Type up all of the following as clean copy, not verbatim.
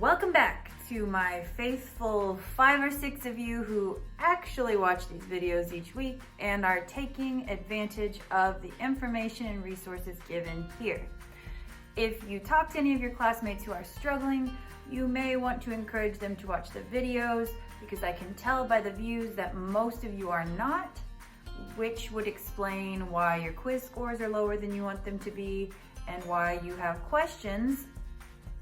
Welcome back to my faithful 5 or 6 of you who actually watch these videos each week and are taking advantage of the information and resources given here. If you talk to any of your classmates who are struggling, you may want to encourage them to watch the videos because I can tell by the views that most of you are not, which would explain why your quiz scores are lower than you want them to be and why you have questions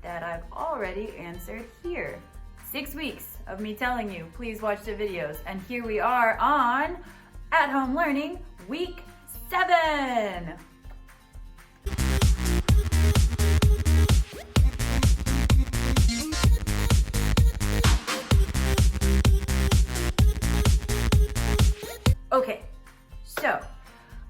that I've already answered here. 6 weeks of me telling you, please watch the videos. And here we are on At Home Learning Week 7. Okay, so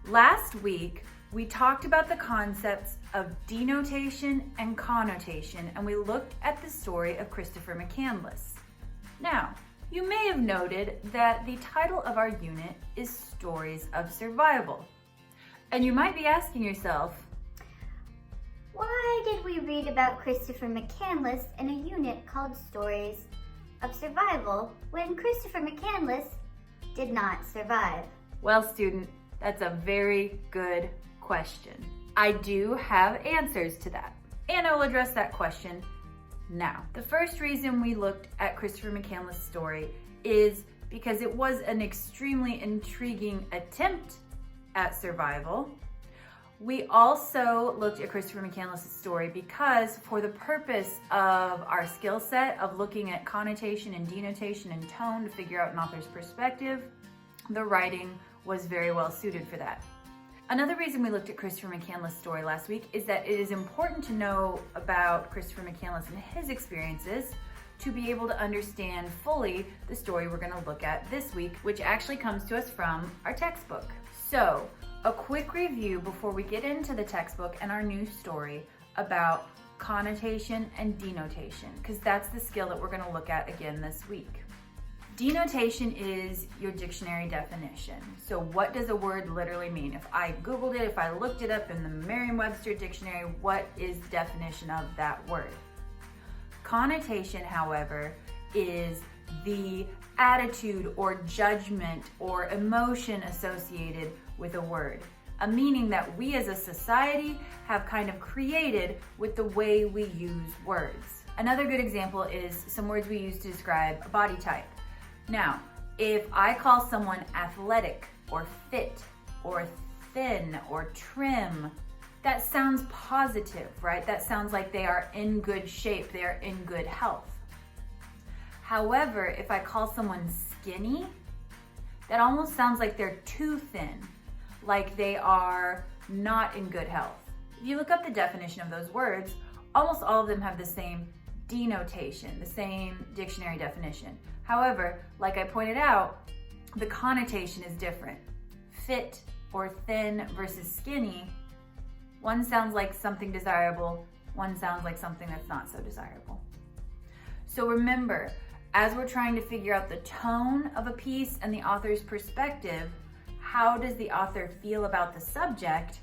last week we talked about the concepts of denotation and connotation, and we looked at the story of Christopher McCandless. Now, you may have noted that the title of our unit is Stories of Survival. And you might be asking yourself, why did we read about Christopher McCandless in a unit called Stories of Survival when Christopher McCandless did not survive? Well, student, that's a very good question. I do have answers to that, and I will address that question now. The first reason we looked at Christopher McCandless' story is because it was an extremely intriguing attempt at survival. We also looked at Christopher McCandless' story because for the purpose of our skill set of looking at connotation and denotation and tone to figure out an author's perspective, the writing was very well suited for that. Another reason we looked at Christopher McCandless' story last week is that it is important to know about Christopher McCandless and his experiences to be able to understand fully the story we're going to look at this week, which actually comes to us from our textbook. So, a quick review before we get into the textbook and our new story about connotation and denotation, because that's the skill that we're going to look at again this week. Denotation is your dictionary definition. So what does a word literally mean? If I Googled it, if I looked it up in the Merriam-Webster dictionary, what is the definition of that word? Connotation, however, is the attitude or judgment or emotion associated with a word. A meaning that we as a society have kind of created with the way we use words. Another good example is some words we use to describe a body type. Now, if I call someone athletic or fit or thin or trim, that sounds positive, right? That sounds like they are in good shape, they are in good health. However, if I call someone skinny, that almost sounds like they're too thin, like they are not in good health. If you look up the definition of those words, almost all of them have the same denotation, the same dictionary definition. However, like I pointed out, the connotation is different. Fit or thin versus skinny, one sounds like something desirable, one sounds like something that's not so desirable. So remember, as we're trying to figure out the tone of a piece and the author's perspective, how does the author feel about the subject,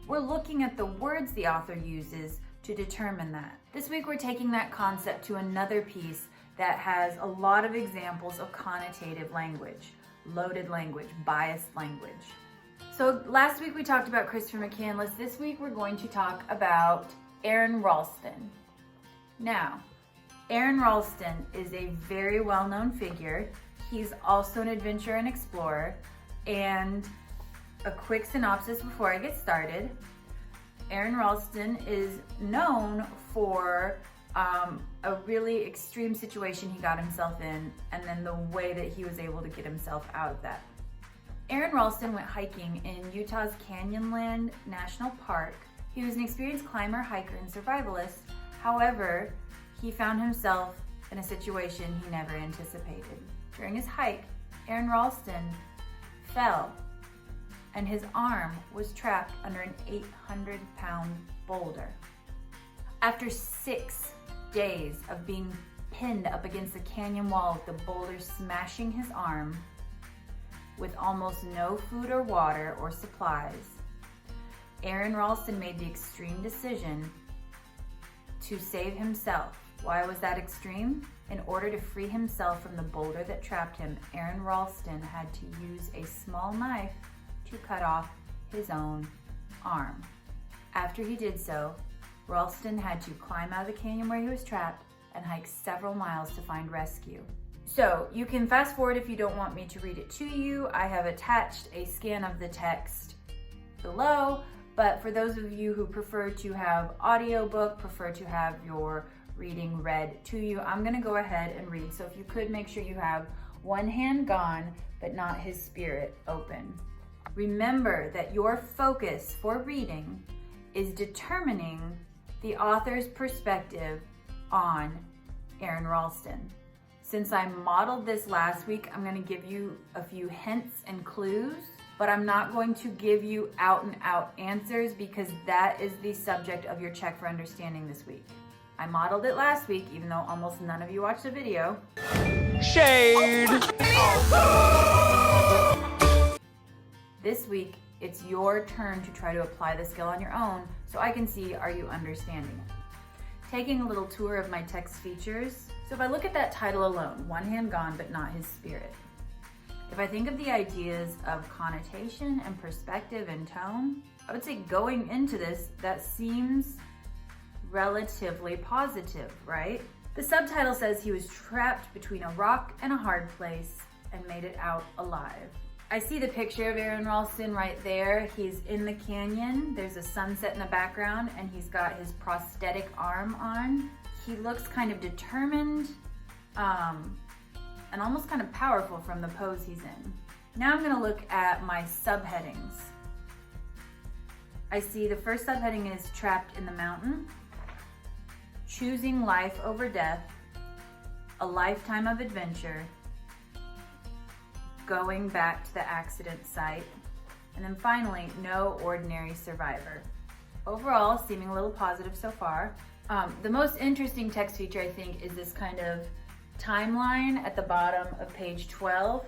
we're looking at the words the author uses to determine that. This week we're taking that concept to another piece that has a lot of examples of connotative language, loaded language, biased language. So last week we talked about Christopher McCandless. This week we're going to talk about Aron Ralston. Now, Aron Ralston is a very well-known figure. He's also an adventurer and explorer. And a quick synopsis before I get started. Aron Ralston is known for a really extreme situation he got himself in, and then the way that he was able to get himself out of that. Aron Ralston went hiking in Utah's Canyonland National Park. He was an experienced climber, hiker, and survivalist. However, he found himself in a situation he never anticipated. During his hike, Aron Ralston fell, and his arm was trapped under an 800-pound boulder. After 6 days of being pinned up against the canyon wall with the boulder smashing his arm, with almost no food or water or supplies, Aron Ralston made the extreme decision to save himself Why was that extreme? In order to free himself from the boulder that trapped him, Aaron Ralston had to use a small knife to cut off his own arm. After he did so, Ralston had to climb out of the canyon where he was trapped and hike several miles to find rescue. So you can fast forward if you don't want me to read it to you. I have attached a scan of the text below, but for those of you who prefer to have audiobook, prefer to have your reading read to you, I'm gonna go ahead and read. So if you could make sure you have one hand gone, but not his spirit open. Remember that your focus for reading is determining the author's perspective on Aaron Ralston. Since I modeled this last week, I'm going to give you a few hints and clues, but I'm not going to give you out and out answers because that is the subject of your check for understanding this week. I modeled it last week, even though almost none of you watched the video. Shade! This week, it's your turn to try to apply the skill on your own so I can see, are you understanding it? Taking a little tour of my text features. So if I look at that title alone, one hand gone but not his spirit. If I think of the ideas of connotation and perspective and tone, I would say going into this, that seems relatively positive, right? The subtitle says he was trapped between a rock and a hard place and made it out alive. I see the picture of Aaron Ralston right there. He's in the canyon. There's a sunset in the background and he's got his prosthetic arm on. He looks kind of determined and almost kind of powerful from the pose he's in. Now I'm gonna look at my subheadings. I see the first subheading is trapped in the mountain, choosing life over death, a lifetime of adventure, going back to the accident site, and then finally, no ordinary survivor. Overall, seeming a little positive so far. The most interesting text feature, I think, is this kind of timeline at the bottom of page 12.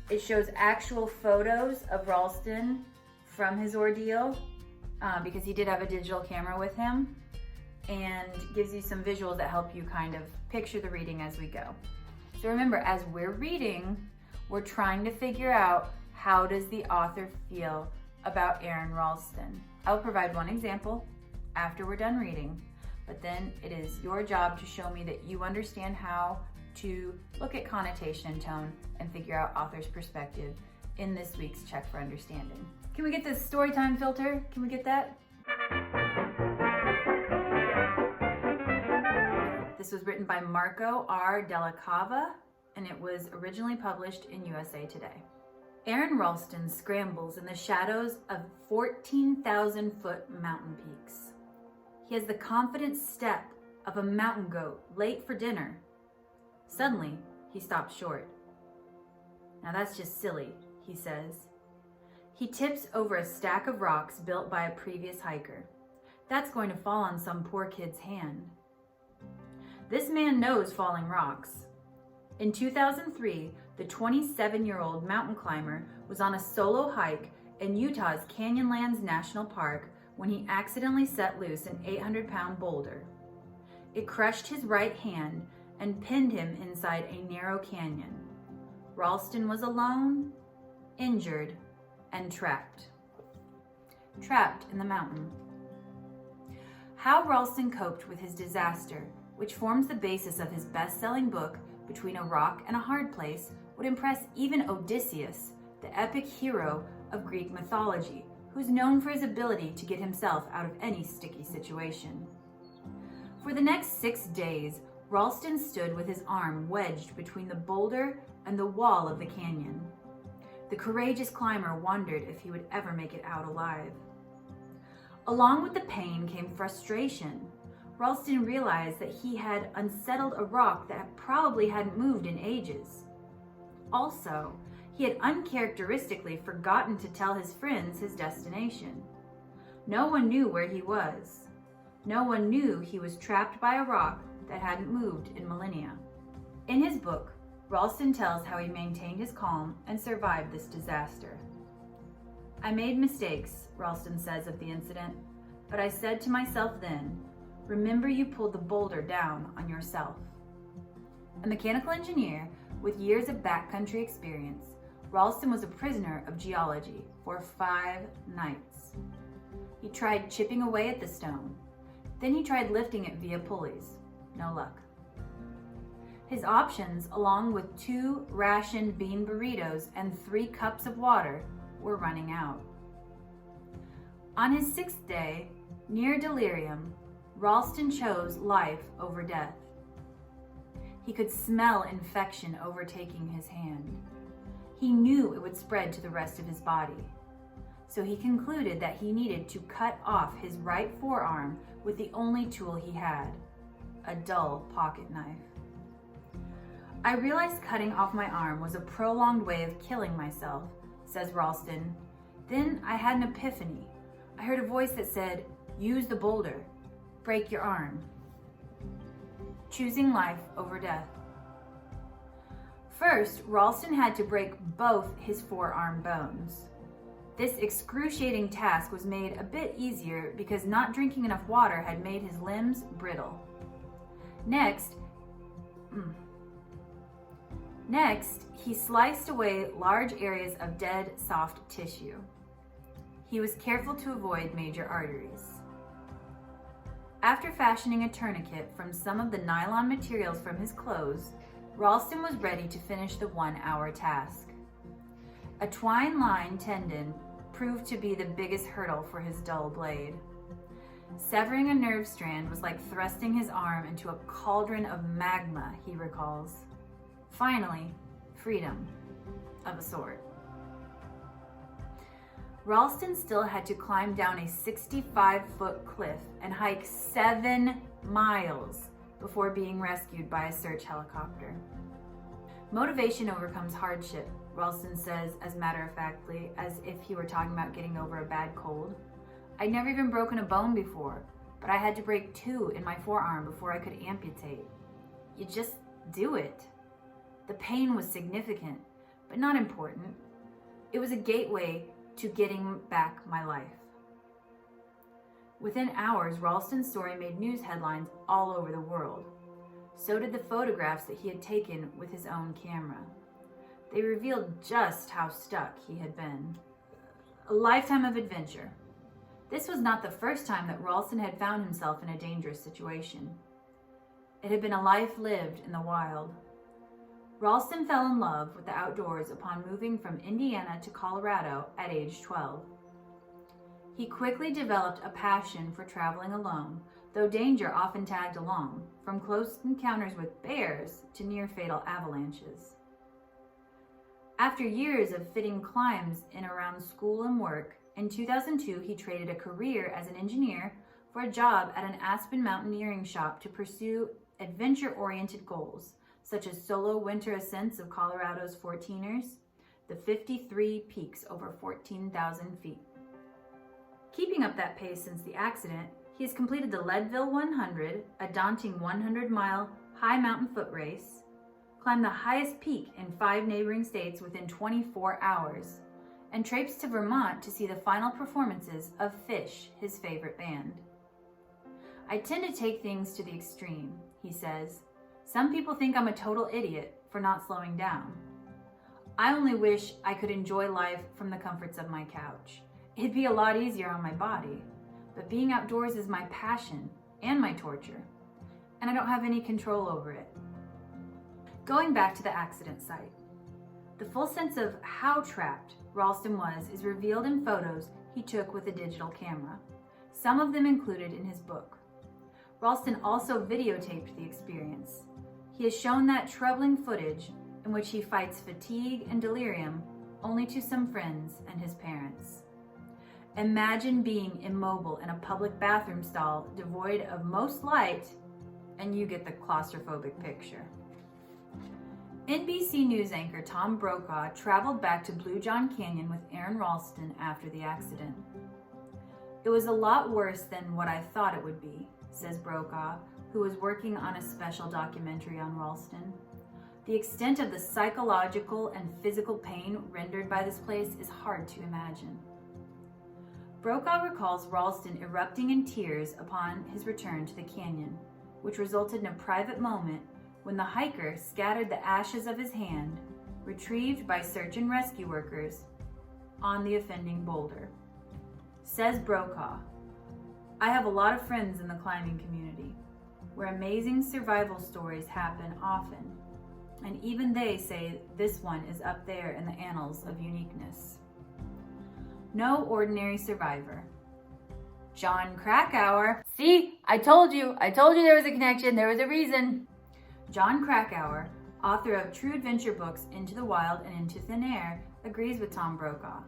It shows actual photos of Ralston from his ordeal, because he did have a digital camera with him, and gives you some visuals that help you kind of picture the reading as we go. So remember, as we're reading, we're trying to figure out, how does the author feel about Aaron Ralston? I'll provide one example after we're done reading, but then it is your job to show me that you understand how to look at connotation and tone and figure out author's perspective in this week's Check for Understanding. Can we get this story time filter? Can we get that? This was written by Marco R. Della Cava, and it was originally published in USA Today. Aaron Ralston scrambles in the shadows of 14,000-foot mountain peaks. He has the confident step of a mountain goat late for dinner. Suddenly, he stops short. Now that's just silly, he says. He tips over a stack of rocks built by a previous hiker. That's going to fall on some poor kid's hand. This man knows falling rocks. In 2003, the 27-year-old mountain climber was on a solo hike in Utah's Canyonlands National Park when he accidentally set loose an 800-pound boulder. It crushed his right hand and pinned him inside a narrow canyon. Ralston was alone, injured, and trapped. Trapped in the mountain. How Ralston coped with his disaster, which forms the basis of his best-selling book, Between a Rock and a Hard Place, would impress even Odysseus, the epic hero of Greek mythology, who's known for his ability to get himself out of any sticky situation. For the next 6 days, Ralston stood with his arm wedged between the boulder and the wall of the canyon. The courageous climber wondered if he would ever make it out alive. Along with the pain came frustration. Ralston realized that he had unsettled a rock that probably hadn't moved in ages. Also, he had uncharacteristically forgotten to tell his friends his destination. No one knew where he was. No one knew he was trapped by a rock that hadn't moved in millennia. In his book, Ralston tells how he maintained his calm and survived this disaster. I made mistakes, Ralston says of the incident, but I said to myself then, remember you pulled the boulder down on yourself. A mechanical engineer with years of backcountry experience, Ralston was a prisoner of geology for 5 nights. He tried chipping away at the stone. Then he tried lifting it via pulleys. No luck. His options, along with 2 rationed bean burritos and 3 cups of water, were running out. On his 6th day, near delirium, Ralston chose life over death. He could smell infection overtaking his hand. He knew it would spread to the rest of his body. So he concluded that he needed to cut off his right forearm with the only tool he had, a dull pocket knife. I realized cutting off my arm was a prolonged way of killing myself, says Ralston. Then I had an epiphany. I heard a voice that said, use the boulder, break your arm. Choosing life over death. First, Ralston had to break both his forearm bones. This excruciating task was made a bit easier because not drinking enough water had made his limbs brittle. Next, he sliced away large areas of dead, soft tissue. He was careful to avoid major arteries. After fashioning a tourniquet from some of the nylon materials from his clothes, Ralston was ready to finish the 1-hour task. A twine-line tendon proved to be the biggest hurdle for his dull blade. Severing a nerve strand was like thrusting his arm into a cauldron of magma, he recalls. Finally, freedom of a sort. Ralston still had to climb down a 65-foot cliff and hike 7 miles before being rescued by a search helicopter. Motivation overcomes hardship, Ralston says as matter-of-factly, as if he were talking about getting over a bad cold. I'd never even broken a bone before, but I had to break 2 in my forearm before I could amputate. You just do it. The pain was significant, but not important. It was a gateway to getting back my life. Within hours, Ralston's story made news headlines all over the world. So did the photographs that he had taken with his own camera. They revealed just how stuck he had been. A lifetime of adventure. This was not the first time that Ralston had found himself in a dangerous situation. It had been a life lived in the wild. Ralston fell in love with the outdoors upon moving from Indiana to Colorado at age 12. He quickly developed a passion for traveling alone, though danger often tagged along, from close encounters with bears to near-fatal avalanches. After years of fitting climbs in around school and work, in 2002 he traded a career as an engineer for a job at an Aspen mountaineering shop to pursue adventure-oriented goals, such as solo winter ascents of Colorado's 14ers, the 53 peaks over 14,000 feet. Keeping up that pace since the accident, he has completed the Leadville 100, a daunting 100-mile high mountain foot race, climbed the highest peak in 5 neighboring states within 24 hours, and traipsed to Vermont to see the final performances of Phish, his favorite band. I tend to take things to the extreme, he says. Some people think I'm a total idiot for not slowing down. I only wish I could enjoy life from the comforts of my couch. It'd be a lot easier on my body, but being outdoors is my passion and my torture, and I don't have any control over it. Going back to the accident site, the full sense of how trapped Ralston was is revealed in photos he took with a digital camera, some of them included in his book. Ralston also videotaped the experience. He has shown that troubling footage in which he fights fatigue and delirium only to some friends and his parents. Imagine being immobile in a public bathroom stall devoid of most light, and you get the claustrophobic picture. NBC News anchor Tom Brokaw traveled back to Blue John Canyon with Aaron Ralston after the accident. It was a lot worse than what I thought it would be, says Brokaw, who was working on a special documentary on Ralston. The extent of the psychological and physical pain rendered by this place is hard to imagine. Brokaw recalls Ralston erupting in tears upon his return to the canyon, which resulted in a private moment when the hiker scattered the ashes of his hand, retrieved by search and rescue workers, on the offending boulder. Says Brokaw, "I have a lot of friends in the climbing community, where amazing survival stories happen often, and even they say this one is up there in the annals of uniqueness. No ordinary survivor. John Krakauer." See, I told you there was a connection, there was a reason. John Krakauer, author of True Adventure books Into the Wild and Into Thin Air, agrees with Tom Brokaw.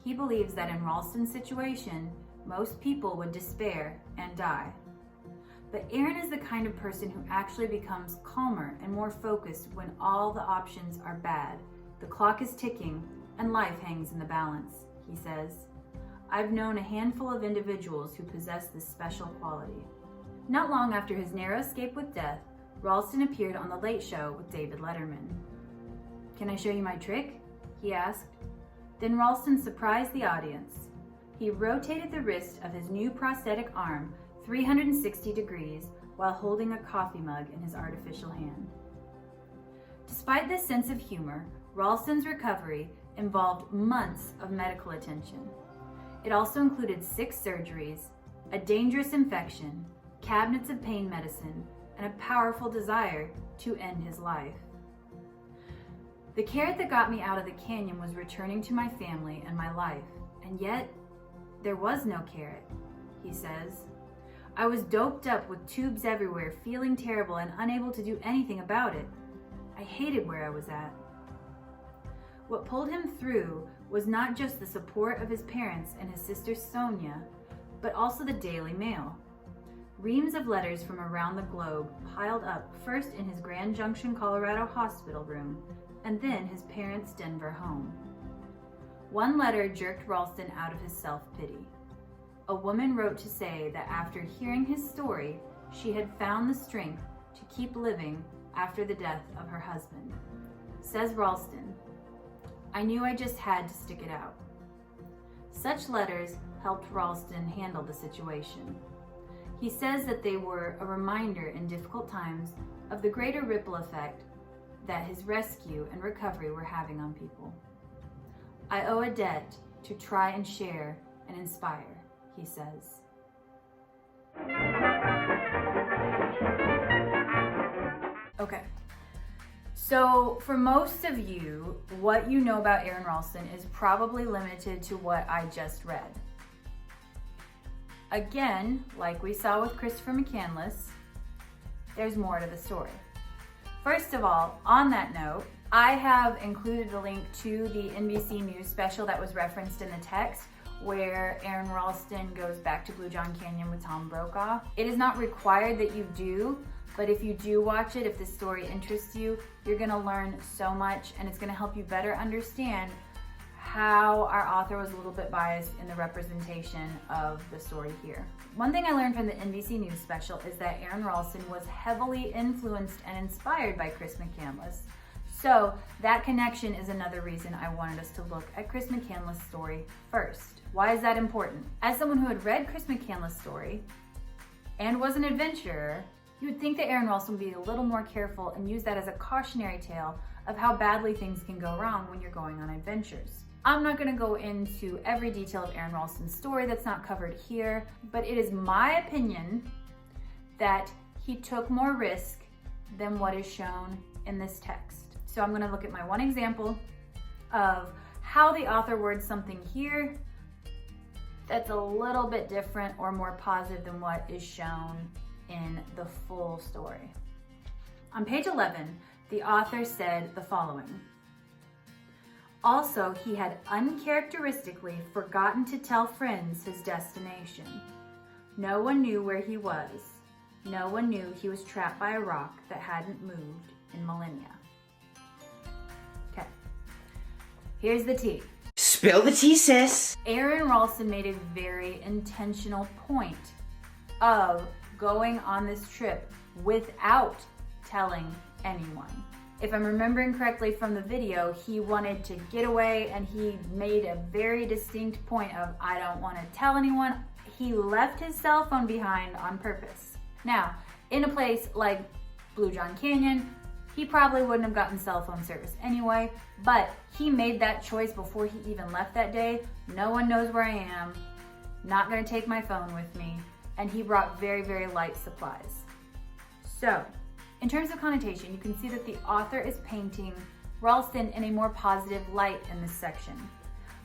He believes that in Ralston's situation, most people would despair and die. But Aaron is the kind of person who actually becomes calmer and more focused when all the options are bad, the clock is ticking, and life hangs in the balance, he says. "I've known a handful of individuals who possess this special quality." Not long after his narrow escape with death, Ralston appeared on The Late Show with David Letterman. "Can I show you my trick?" he asked. Then Ralston surprised the audience. He rotated the wrist of his new prosthetic arm 360 degrees while holding a coffee mug in his artificial hand. Despite this sense of humor, Ralston's recovery involved months of medical attention. It also included 6 surgeries, a dangerous infection, cabinets of pain medicine, and a powerful desire to end his life. "The carrot that got me out of the canyon was returning to my family and my life, and yet there was no carrot," he says. "I was doped up with tubes everywhere, feeling terrible and unable to do anything about it. I hated where I was at." What pulled him through was not just the support of his parents and his sister Sonia, but also the Daily Mail. Reams of letters from around the globe piled up first in his Grand Junction, Colorado hospital room, and then his parents' Denver home. One letter jerked Ralston out of his self-pity. A woman wrote to say that after hearing his story, she had found the strength to keep living after the death of her husband. Says Ralston, "I knew I just had to stick it out." Such letters helped Ralston handle the situation. He says that they were a reminder in difficult times of the greater ripple effect that his rescue and recovery were having on people. "I owe a debt to try and share and inspire," he says. Okay. So for most of you, what you know about Aaron Ralston is probably limited to what I just read. Again, like we saw with Christopher McCandless, there's more to the story. First of all, on that note, I have included a link to the NBC News special that was referenced in the text, where Aaron Ralston goes back to Blue John Canyon with Tom Brokaw. It is not required that you do, but if you do watch it, if the story interests you, you're gonna learn so much, and it's gonna help you better understand how our author was a little bit biased in the representation of the story here. One thing I learned from the NBC News special is that Aaron Ralston was heavily influenced and inspired by Chris McCandless. So that connection is another reason I wanted us to look at Chris McCandless' story first. Why is that important? As someone who had read Chris McCandless' story and was an adventurer, you would think that Aaron Ralston would be a little more careful and use that as a cautionary tale of how badly things can go wrong when you're going on adventures. I'm not going to go into every detail of Aaron Ralston's story that's not covered here, but it is my opinion that he took more risk than what is shown in this text. So I'm going to look at my one example of how the author words something here that's a little bit different or more positive than what is shown in the full story. On page 11, the author said the following. Also, he had uncharacteristically forgotten to tell friends his destination. No one knew where he was. No one knew he was trapped by a rock that hadn't moved in millennia. Okay, here's the tea. Spill the tea, sis. Aaron Ralston made a very intentional point of going on this trip without telling anyone. If I'm remembering correctly from the video, he wanted to get away and he made a very distinct point of, I don't want to tell anyone. He left his cell phone behind on purpose. Now, in a place like Blue John Canyon, he probably wouldn't have gotten cell phone service anyway, but he made that choice before he even left that day. No one knows where I am, not gonna take my phone with me, and he brought very, very light supplies. So, in terms of connotation, you can see that the author is painting Ralston in a more positive light in this section.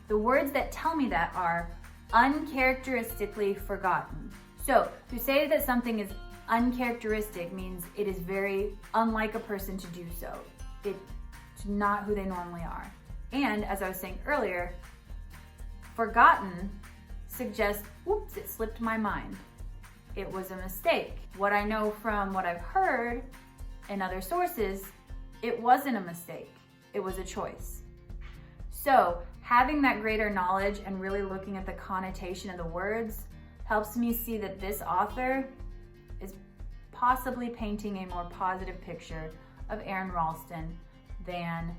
The words that tell me that are uncharacteristically forgotten. So, to say that something is uncharacteristic means it is very unlike a person to do so. It's not who they normally are. And as I was saying earlier, forgotten suggests, whoops, it slipped my mind. It was a mistake. What I know from what I've heard in other sources, it wasn't a mistake. It was a choice. So having that greater knowledge and really looking at the connotation of the words helps me see that this author is possibly painting a more positive picture of Aaron Ralston than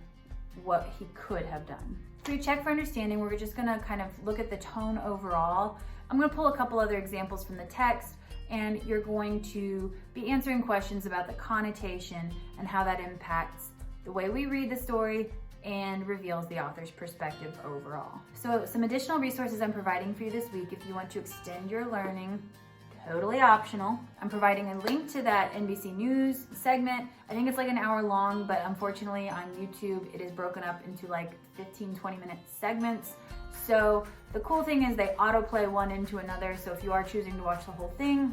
what he could have done. For your check for understanding, we're just gonna kind of look at the tone overall. I'm gonna pull a couple other examples from the text, and you're going to be answering questions about the connotation and how that impacts the way we read the story and reveals the author's perspective overall. So some additional resources I'm providing for you this week if you want to extend your learning, totally optional. I'm providing a link to that NBC News segment. I think it's like an hour long, but unfortunately on YouTube, it is broken up into like 15-20 minute segments. So the cool thing is they autoplay one into another. So if you are choosing to watch the whole thing,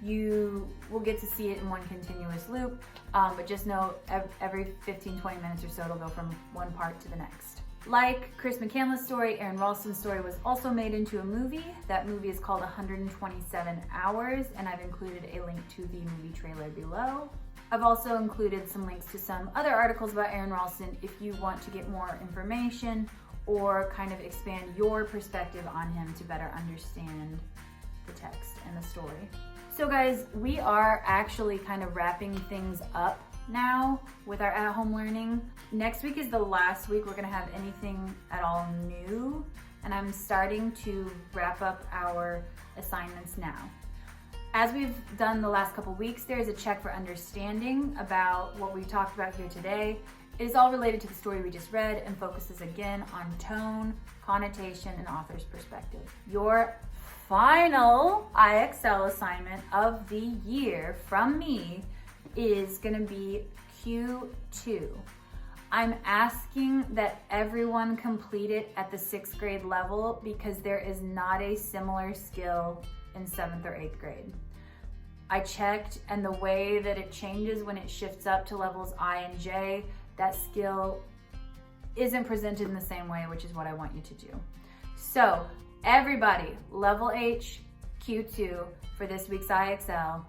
you will get to see it in one continuous loop. But just know every 15-20 minutes or so, it'll go from one part to the next. Like Chris McCandless' story, Aaron Ralston's story was also made into a movie. That movie is called 127 Hours, and I've included a link to the movie trailer below. I've also included some links to some other articles about Aaron Ralston if you want to get more information or kind of expand your perspective on him to better understand the text and the story. So guys, we are actually kind of wrapping things up now with our at-home learning. Next week is the last week we're gonna have anything at all new, and I'm starting to wrap up our assignments now. As we've done the last couple weeks, there's a check for understanding about what we talked about here today. It is all related to the story we just read and focuses again on tone, connotation, and author's perspective. Your final IXL assignment of the year from me is gonna be Q2. I'm asking that everyone complete it at the 6th grade level because there is not a similar skill in 7th or 8th grade. I checked, and the way that it changes when it shifts up to levels I and J, that skill isn't presented in the same way, which is what I want you to do. So everybody, level H, Q2 for this week's IXL,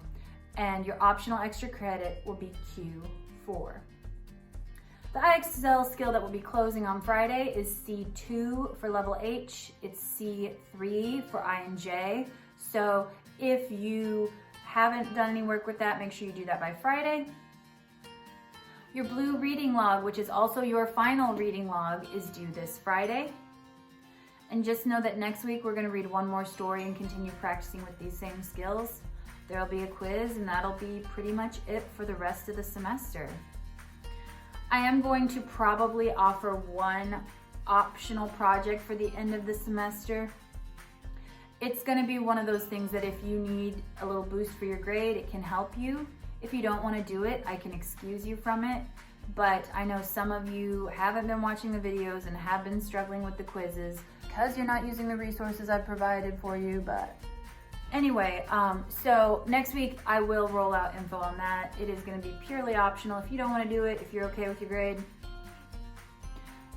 and your optional extra credit will be Q4. The IXL skill that will be closing on Friday is C2 for level H. It's C3 for I and J. So if you haven't done any work with that, make sure you do that by Friday. Your blue reading log, which is also your final reading log, is due this Friday. And just know that next week we're going to read one more story and continue practicing with these same skills. There'll be a quiz, and that'll be pretty much it for the rest of the semester. I am going to probably offer one optional project for the end of the semester. It's going to be one of those things that if you need a little boost for your grade, it can help you. If you don't want to do it, I can excuse you from it. But I know some of you haven't been watching the videos and have been struggling with the quizzes because you're not using the resources I've provided for you. But anyway, so next week I will roll out info on that. It is going to be purely optional if you don't want to do it, if you're okay with your grade.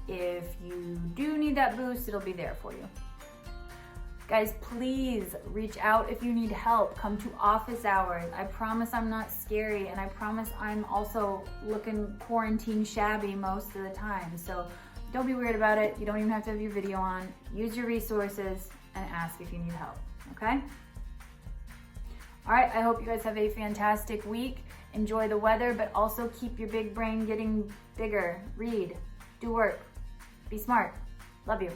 If you do need that boost, it'll be there for you. Guys, please reach out if you need help. Come to office hours. I promise I'm not scary, and I promise I'm also looking quarantine shabby most of the time. So don't be weird about it. You don't even have to have your video on. Use your resources and ask if you need help, okay? All right, I hope you guys have a fantastic week. Enjoy the weather, but also keep your big brain getting bigger. Read, do work, be smart. Love you.